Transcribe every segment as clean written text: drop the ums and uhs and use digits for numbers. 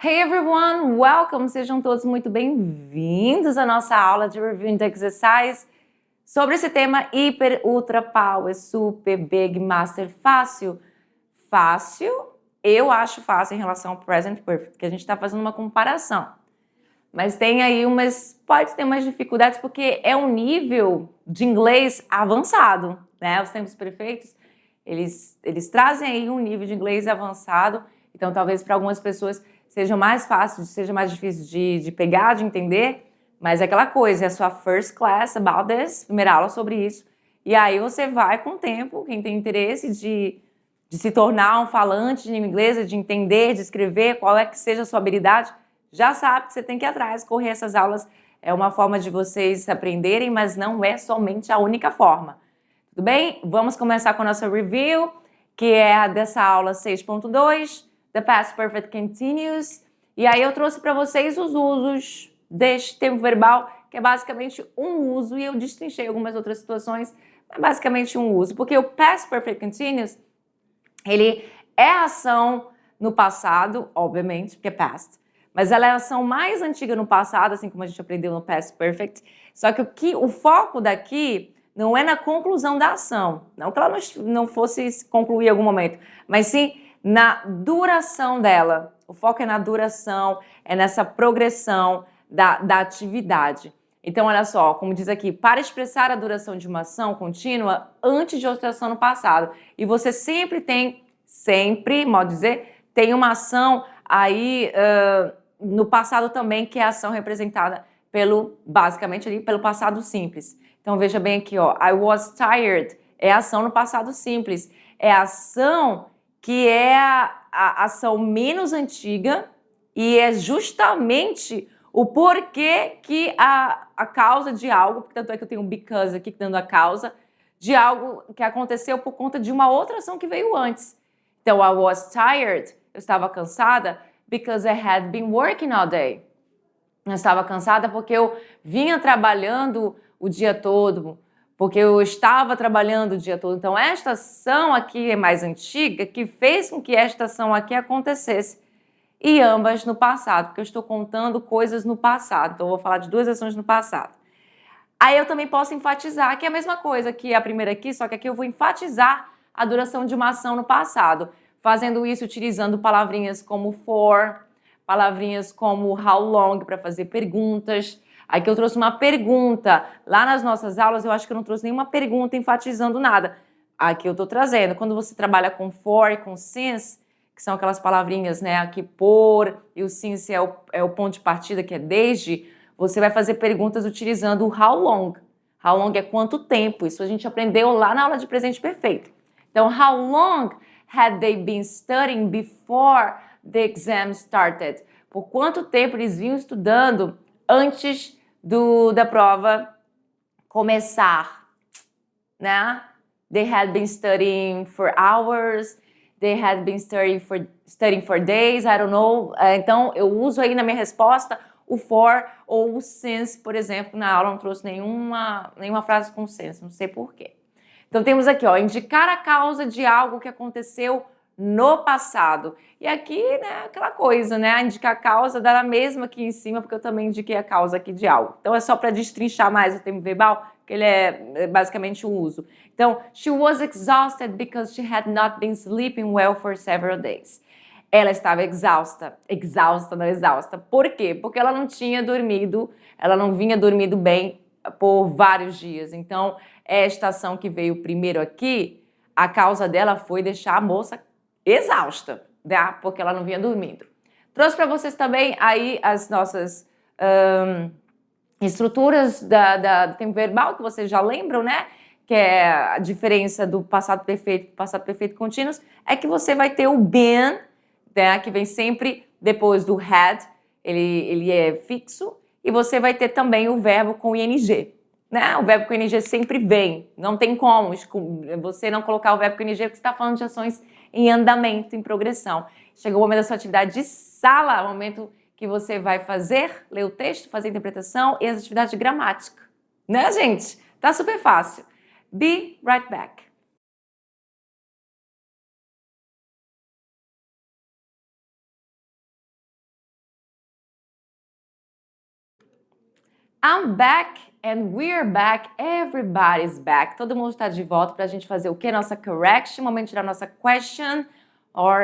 Hey everyone, welcome! Sejam todos muito bem-vindos à nossa aula de Reviewing the Exercise sobre esse tema hiper, ultra, power, super, big, master, fácil. Fácil, eu acho fácil em relação ao present perfect, que a gente está fazendo uma comparação. Mas tem aí pode ter umas dificuldades porque é um nível de inglês avançado, né? Os tempos perfeitos, eles trazem aí um nível de inglês avançado, então talvez para algumas pessoas seja mais fácil, seja mais difícil de pegar, de entender, mas é aquela coisa, é a sua first class about this, primeira aula sobre isso, e aí você vai com o tempo, quem tem interesse de se tornar um falante de língua inglesa, de entender, de escrever, qual é que seja a sua habilidade, já sabe que você tem que ir atrás, correr essas aulas, é uma forma de vocês aprenderem, mas não é somente a única forma. Tudo bem? Vamos começar com a nossa review, que é a dessa aula 6.2, The Past Perfect Continuous, e aí eu trouxe para vocês os usos deste tempo verbal, que é basicamente um uso, e eu destrinchei algumas outras situações, mas basicamente um uso, porque o Past Perfect Continuous, ele é a ação no passado, obviamente, porque é past, mas ela é a ação mais antiga no passado, assim como a gente aprendeu no Past Perfect, só que o foco daqui não é na conclusão da ação, não que ela não fosse concluir em algum momento, mas sim na duração dela. O foco é na duração, é nessa progressão da atividade. Então, olha só, como diz aqui, para expressar a duração de uma ação contínua antes de outra ação no passado. E você sempre, modo de dizer, tem uma ação aí no passado também, que é a ação representada basicamente ali, pelo passado simples. Então, veja bem aqui, ó, I was tired, é a ação no passado simples. É a ação que é a ação menos antiga e é justamente o porquê que a causa de algo, tanto é que eu tenho um because aqui dando a causa, de algo que aconteceu por conta de uma outra ação que veio antes. Então, I was tired, eu estava cansada, because I had been working all day. Eu estava cansada porque eu vinha trabalhando o dia todo, porque eu estava trabalhando o dia todo. Então, esta ação aqui é mais antiga, que fez com que esta ação aqui acontecesse. E ambas no passado, porque eu estou contando coisas no passado. Então, eu vou falar de duas ações no passado. Aí eu também posso enfatizar, que é a mesma coisa que a primeira aqui, só que aqui eu vou enfatizar a duração de uma ação no passado. Fazendo isso utilizando palavrinhas como for, palavrinhas como how long para fazer perguntas. Aqui eu trouxe uma pergunta. Lá nas nossas aulas eu acho que eu não trouxe nenhuma pergunta enfatizando nada. Aqui eu estou trazendo. Quando você trabalha com for e com since, que são aquelas palavrinhas, né? Aqui por e o since é o ponto de partida, que é desde, você vai fazer perguntas utilizando o how long. How long é quanto tempo. Isso a gente aprendeu lá na aula de presente perfeito. Então, how long had they been studying before the exam started? Por quanto tempo eles vinham estudando antes da prova começar, né? They had been studying for hours, they had been studying for days, I don't know. Então, eu uso aí na minha resposta o for ou o since, por exemplo, na aula não trouxe nenhuma frase com since, não sei por quê. Então, temos aqui, ó, indicar a causa de algo que aconteceu no passado. E aqui, né, aquela coisa, né, indicar a causa dá a mesma aqui em cima, porque eu também indiquei a causa aqui de algo. Então, é só para destrinchar mais o tempo verbal, que ele é basicamente um uso. Então, she was exhausted because she had not been sleeping well for several days. Ela estava exausta, não exausta. Por quê? Porque ela não tinha dormido, ela não vinha dormindo bem por vários dias. Então, esta ação que veio primeiro aqui, a causa dela foi deixar a moça exausta, né? Porque ela não vinha dormindo. Trouxe para vocês também aí as nossas estruturas do tempo verbal, que vocês já lembram, né? Que é a diferença do passado perfeito para o passado perfeito contínuo, é que você vai ter o been, né? Que vem sempre depois do had, ele é fixo, e você vai ter também o verbo com ing. Né? O verbo com ing sempre vem, não tem como você não colocar o verbo com ing porque você está falando de ações em andamento, em progressão. Chegou o momento da sua atividade de sala, o momento que você vai ler o texto, fazer a interpretação e as atividades de gramática. Né, gente? Tá super fácil. Be right back. I'm back and we're back. Everybody's back. Todo mundo está de volta para a gente fazer o que? Nossa correction, momento de tirar nossa question ou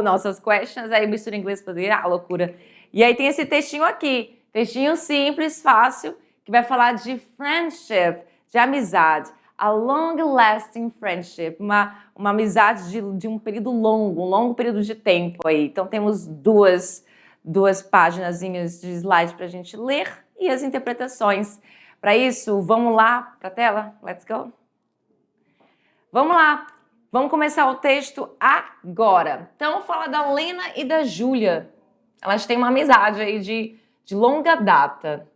nossas questions. Aí mistura inglês para dizer, loucura. E aí tem esse textinho aqui, textinho simples, fácil, que vai falar de friendship, de amizade. A long-lasting friendship, uma amizade de um período longo, um longo período de tempo aí. Então temos duas paginazinhas de slide para a gente ler e as interpretações. Para isso, vamos lá para a tela? Let's go! Vamos lá! Vamos começar o texto agora. Então, fala da Lena e da Júlia. Elas têm uma amizade aí de longa data.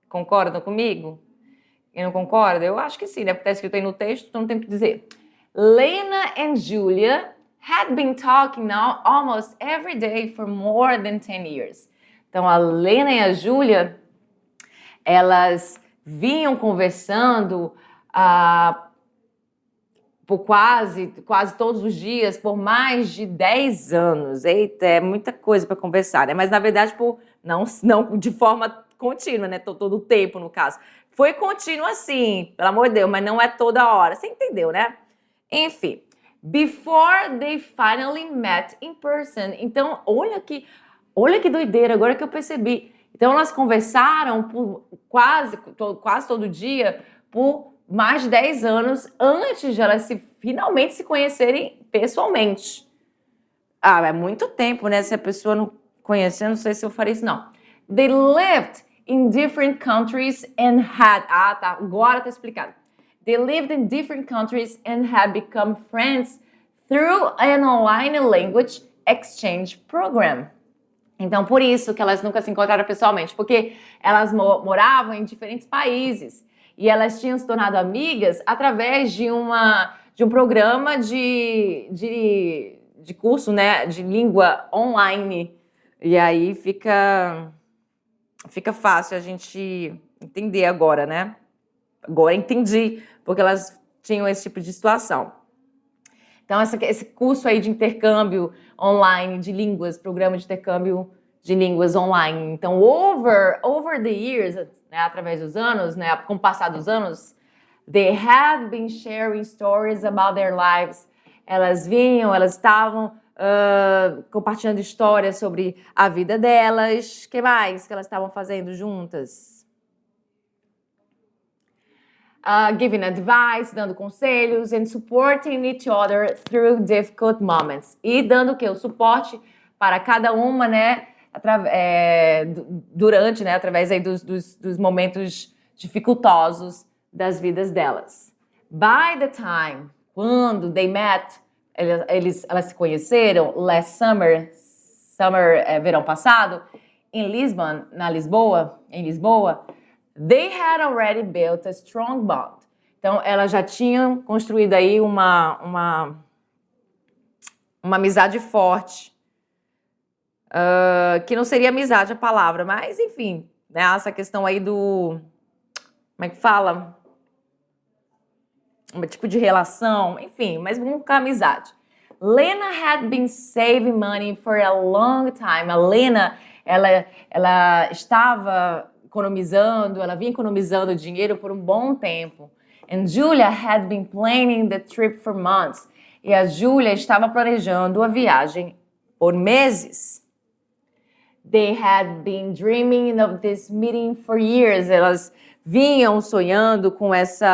Concordam comigo? Quem não concorda? Eu acho que sim, né? Porque está escrito aí no texto, então não tem o que dizer. Lena and Julia had been talking now almost every day for more than 10 years. Então, a Lena e a Júlia, elas vinham conversando por quase todos os dias, por mais de 10 anos. Eita, é muita coisa para conversar, né? Mas, na verdade, não de forma contínua, né? Todo o tempo, no caso. Foi contínuo assim, pelo amor de Deus, mas não é toda hora. Você entendeu, né? Enfim. Before they finally met in person. Então, olha que doideira, agora que eu percebi. Então, elas conversaram por quase todo dia por mais de 10 anos antes de elas finalmente se conhecerem pessoalmente. É muito tempo, né? Se a pessoa não conhecer, não sei se eu faria isso, não. They lived in different countries and had... tá. Agora tá explicado. They lived in different countries and had become friends through an online language exchange program. Então, por isso que elas nunca se encontraram pessoalmente, porque elas moravam em diferentes países e elas tinham se tornado amigas através de um programa de curso, né, de língua online. E aí fica fácil a gente entender agora, né? Agora entendi, porque elas tinham esse tipo de situação. Então, esse curso aí de intercâmbio online de línguas, programa de intercâmbio de línguas online. Então, over the years, né, através dos anos, né, com o passar dos anos, they had been sharing stories about their lives. Elas estavam compartilhando histórias sobre a vida delas. O que mais que elas estavam fazendo juntas? Giving advice, dando conselhos, and supporting each other through difficult moments. E dando o quê? O suporte para cada uma, né? Durante, né? Através aí dos momentos dificultosos das vidas delas. By the time, quando they met, elas se conheceram, last summer, verão passado, em Lisboa, they had already built a strong bond. Então, elas já tinham construído aí uma amizade forte. Que não seria amizade a palavra, mas enfim, né, essa questão aí do... Como é que fala? Um tipo de relação, enfim, mas vamos com a amizade. Lena had been saving money for a long time. A Lena, ela estava economizando, ela vinha economizando dinheiro por um bom tempo. And Julia had been planning the trip for months. E a Julia estava planejando a viagem por meses. They had been dreaming of this meeting for years. Elas vinham sonhando com esse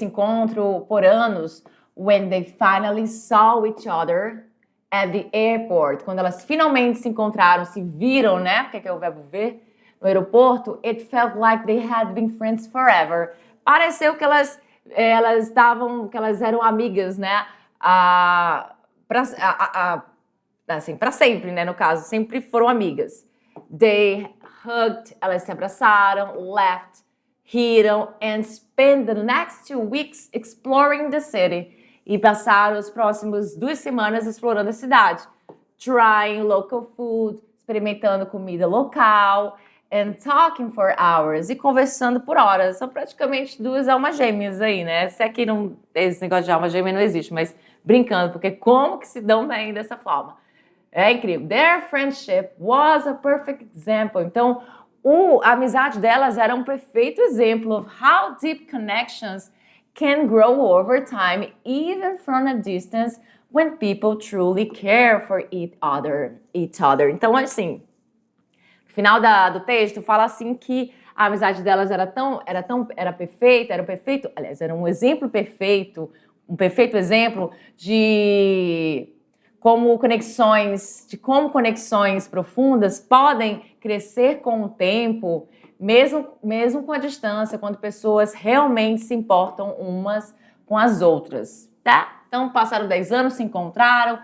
encontro por anos. When they finally saw each other at the airport. Quando elas finalmente se encontraram, se viram, né? Porque é o verbo ver, no aeroporto. It felt like they had been friends forever. Pareceu que elas eram amigas, né? Assim, para sempre, né? No caso, sempre foram amigas. They hugged, elas se abraçaram, laughed, riram, and spent the next 2 weeks exploring the city. E passaram as próximas 2 semanas explorando a cidade. Trying local food, experimentando comida local, and talking for hours, e conversando por horas. São praticamente 2 almas gêmeas aí, né? Se aqui esse negócio de alma gêmea não existe, mas brincando, porque como que se dão bem dessa forma? É incrível. Their friendship was a perfect example. Então, a amizade delas era um perfeito exemplo of how deep connections can grow over time, even from a distance, when people truly care for each other. Então, assim, no final do texto, fala assim que a amizade delas era perfeito, aliás, era um exemplo perfeito, um perfeito exemplo de como conexões profundas podem crescer com o tempo, mesmo com a distância, quando pessoas realmente se importam umas com as outras, tá? Então, passaram 10 anos, se encontraram,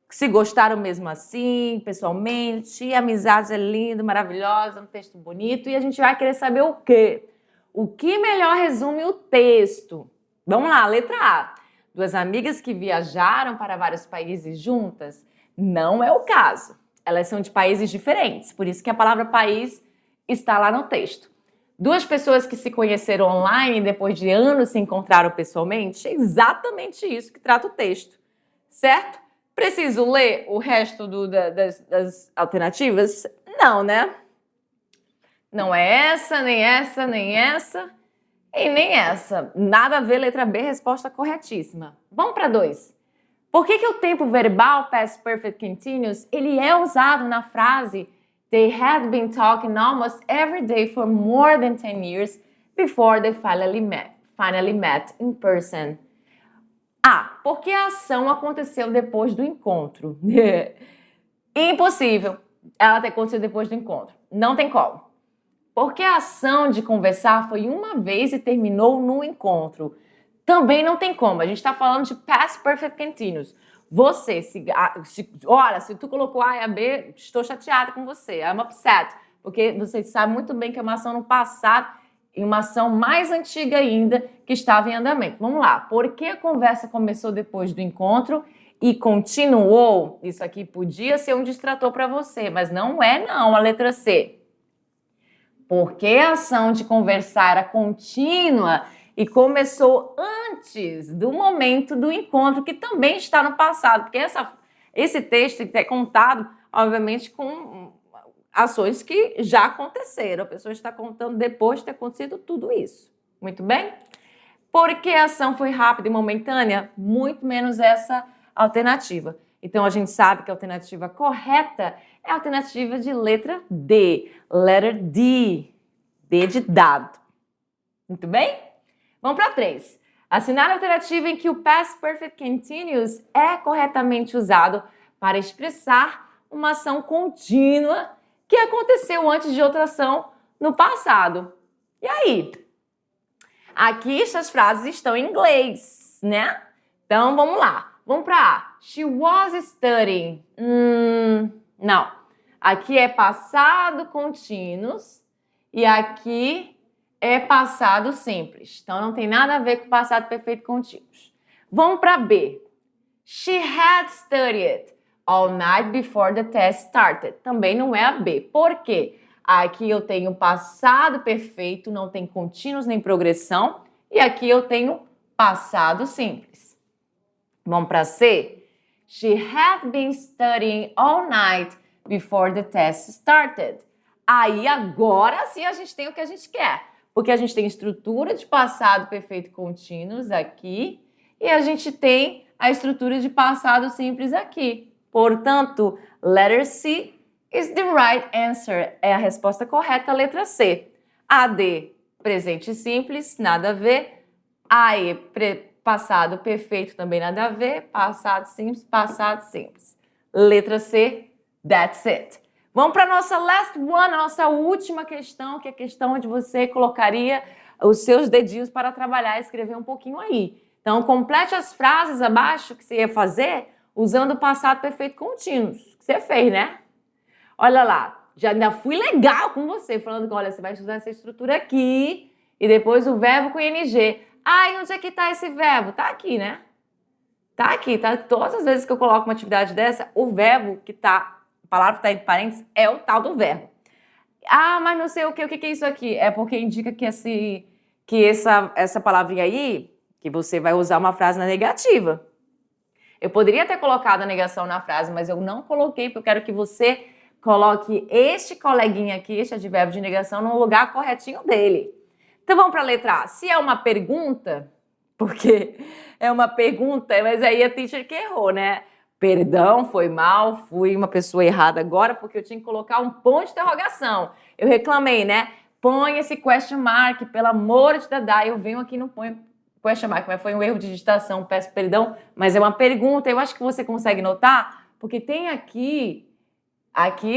se gostaram mesmo assim, pessoalmente, e a amizade é linda, maravilhosa, um texto bonito, e a gente vai querer saber o quê? O que melhor resume o texto? Vamos lá, letra A. Duas amigas que viajaram para vários países juntas? Não é o caso. Elas são de países diferentes, por isso que a palavra país está lá no texto. Duas pessoas que se conheceram online e depois de anos se encontraram pessoalmente? É exatamente isso que trata o texto, certo? Preciso ler o resto das alternativas? Não, né? Não é essa, nem essa, nem essa e nem essa. Nada a ver, letra B, resposta corretíssima. Vamos para 2. Por que o tempo verbal past perfect continuous ele é usado na frase They had been talking almost every day for more than 10 years before they finally met in person? A. Porque a ação aconteceu depois do encontro. Impossível ela ter acontecido depois do encontro. Não tem como. Porque a ação de conversar foi uma vez e terminou no encontro. Também não tem como. A gente está falando de past perfect continuous. Você, olha, se tu colocou A e a B, estou chateada com você. I'm upset. Porque você sabe muito bem que é uma ação no passado e uma ação mais antiga ainda que estava em andamento. Vamos lá. Por que a conversa começou depois do encontro e continuou? Isso aqui podia ser um distrator para você, mas não é não, a letra C. Porque a ação de conversar era contínua e começou antes do momento do encontro, que também está no passado. Porque esse texto é contado, obviamente, com ações que já aconteceram. A pessoa está contando depois de ter acontecido tudo isso. Muito bem? Porque a ação foi rápida e momentânea, muito menos essa alternativa. Então, a gente sabe que a alternativa correta é a alternativa de letra D. Letter D. D de dado. Muito bem? Vamos para 3. Assinar a alternativa em que o past perfect continuous é corretamente usado para expressar uma ação contínua que aconteceu antes de outra ação no passado. E aí? Aqui essas frases estão em inglês, né? Então, vamos lá. Vamos para A. She was studying. Não. Aqui é passado contínuos e aqui é passado simples. Então, não tem nada a ver com passado perfeito contínuos. Vamos para B. She had studied all night before the test started. Também não é a B. Por quê? Aqui eu tenho passado perfeito, não tem contínuos nem progressão. E aqui eu tenho passado simples. Vamos para C. She had been studying all night before the test started. Aí agora sim a gente tem o que a gente quer. Porque a gente tem estrutura de passado perfeito contínuos aqui e a gente tem a estrutura de passado simples aqui. Portanto, letter C is the right answer. É a resposta correta, a letra C. A, D, presente simples, nada a ver. A, E, passado perfeito, também nada a ver. Passado simples. Letra C, that's it. Vamos para a nossa last one, a nossa última questão, que é a questão onde você colocaria os seus dedinhos para trabalhar e escrever um pouquinho aí. Então, complete as frases abaixo que você ia fazer usando o passado perfeito contínuos, que você fez, né? Olha lá, já ainda fui legal com você, falando que, olha, você vai usar essa estrutura aqui e depois o verbo com ing. E onde é que tá esse verbo? Tá aqui, né? Tá aqui, tá? Todas as vezes que eu coloco uma atividade dessa, o verbo que tá, a palavra que tá entre parênteses é o tal do verbo. Mas não sei o que é isso aqui? É porque indica que essa palavrinha aí, que você vai usar uma frase na negativa. Eu poderia ter colocado a negação na frase, mas eu não coloquei, porque eu quero que você coloque este coleguinha aqui, este advérbio de negação, no lugar corretinho dele. Então vamos para a letra A. Se é uma pergunta, porque é uma pergunta, mas aí a teacher que errou, né? Perdão, foi mal, fui uma pessoa errada agora, porque eu tinha que colocar um ponto de interrogação. Eu reclamei, né? Põe esse question mark, pelo amor de Dadá. Eu venho aqui e não ponho question mark, mas foi um erro de digitação, peço perdão, mas é uma pergunta. Eu acho que você consegue notar, porque tem aqui,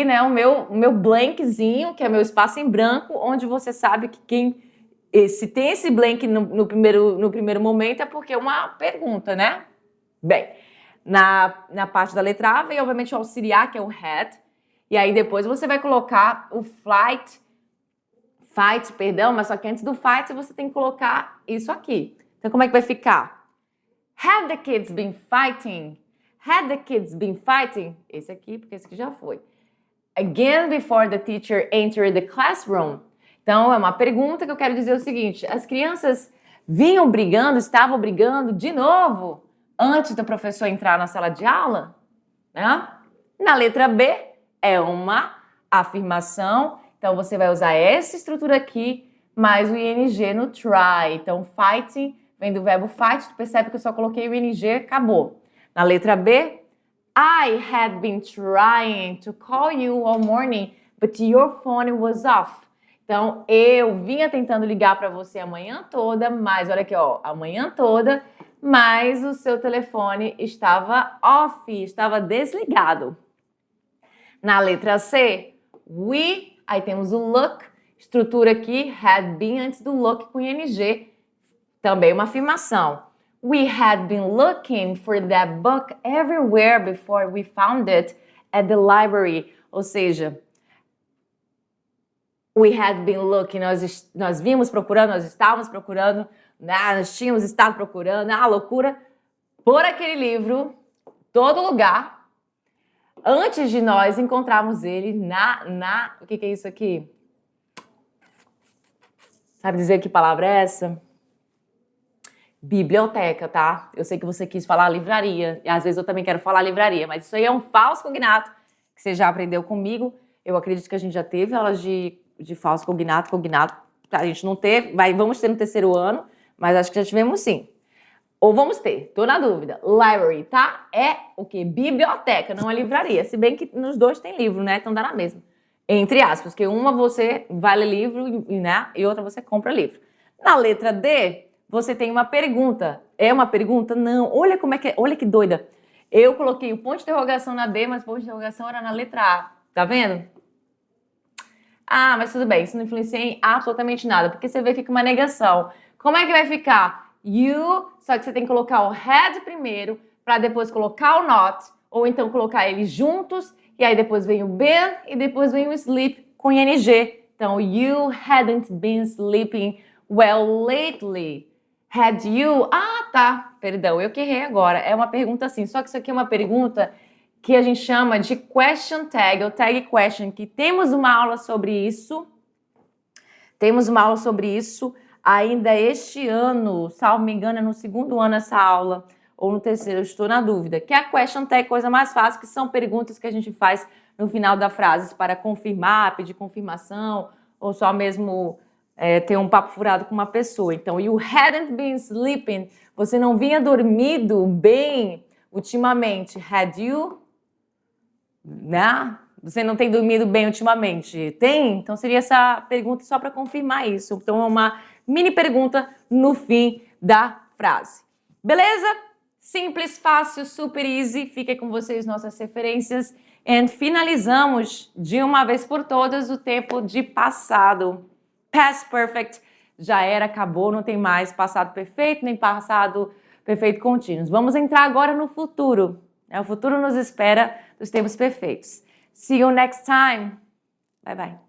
né, o meu blankzinho, que é meu espaço em branco, onde você sabe que se tem esse blank no primeiro momento é porque é uma pergunta, né? Bem, na parte da letra A vem, obviamente, o auxiliar, que é o had, e aí depois você vai colocar o fight, perdão, mas só que antes do fight você tem que colocar isso aqui. Então, como é que vai ficar? Had the kids been fighting? Had the kids been fighting? Esse aqui, porque esse aqui já foi. Again before the teacher entered the classroom. Então, é uma pergunta que eu quero dizer o seguinte: as crianças estavam brigando de novo antes do professor entrar na sala de aula? Né? Na letra B, é uma afirmação. Então, você vai usar essa estrutura aqui, mais o ing no try. Então, fighting vem do verbo fight. Tu percebe que eu só coloquei o ing, acabou. Na letra B, I had been trying to call you all morning, but your phone was off. Então, eu vinha tentando ligar para você a manhã toda, mas olha aqui, ó, a manhã toda, mas o seu telefone estava off, estava desligado. Na letra C, aí temos o look, estrutura aqui, had been antes do look com ing, também uma afirmação. We had been looking for that book everywhere before we found it at the library. Ou seja, we had been looking, nós vimos procurando, nós estávamos procurando, nós tínhamos estado procurando, loucura, por aquele livro, todo lugar, antes de nós encontrarmos ele o que é isso aqui? Sabe dizer que palavra é essa? Biblioteca, tá? Eu sei que você quis falar livraria, e às vezes eu também quero falar livraria, mas isso aí é um falso cognato que você já aprendeu comigo. Eu acredito que a gente já teve aulas de falso cognato, a gente não teve, vamos ter no terceiro ano, mas acho que já tivemos sim. Ou vamos ter, tô na dúvida. Library, tá? É o quê? Biblioteca, não é livraria. Se bem que nos dois tem livro, né? Então dá na mesma. Entre aspas, que uma você vai ler livro, né? E outra você compra livro. Na letra D, você tem uma pergunta. É uma pergunta? Não. Olha como olha que doida. Eu coloquei o ponto de interrogação na D, mas o ponto de interrogação era na letra A. Tá vendo? Mas tudo bem, isso não influencia em absolutamente nada, porque você vê aqui com uma negação. Como é que vai ficar? You, só que você tem que colocar o had primeiro, para depois colocar o not, ou então colocar eles juntos, e aí depois vem o been, e depois vem o sleep com ing. Então, you hadn't been sleeping well lately. Had you? Tá, perdão, eu que errei agora. É uma pergunta assim, só que isso aqui é uma pergunta que a gente chama de question tag, ou tag question, que temos uma aula sobre isso. Ainda este ano, salvo me engano, é no segundo ano essa aula, ou no terceiro, eu estou na dúvida. Que é a question tag, coisa mais fácil, que são perguntas que a gente faz no final da frase para confirmar, pedir confirmação, ou só mesmo ter um papo furado com uma pessoa. Então, you hadn't been sleeping, você não vinha dormido bem ultimamente. Had you? Né? Você não tem dormido bem ultimamente? Tem? Então seria essa pergunta só para confirmar isso. Então é uma mini pergunta no fim da frase. Beleza? Simples, fácil, super easy. Fiquem com vocês nossas referências. E finalizamos de uma vez por todas o tempo de passado. Past perfect já era, acabou, não tem mais passado perfeito nem passado perfeito contínuo. Vamos entrar agora no futuro. O futuro nos espera dos tempos perfeitos. See you next time. Bye, bye.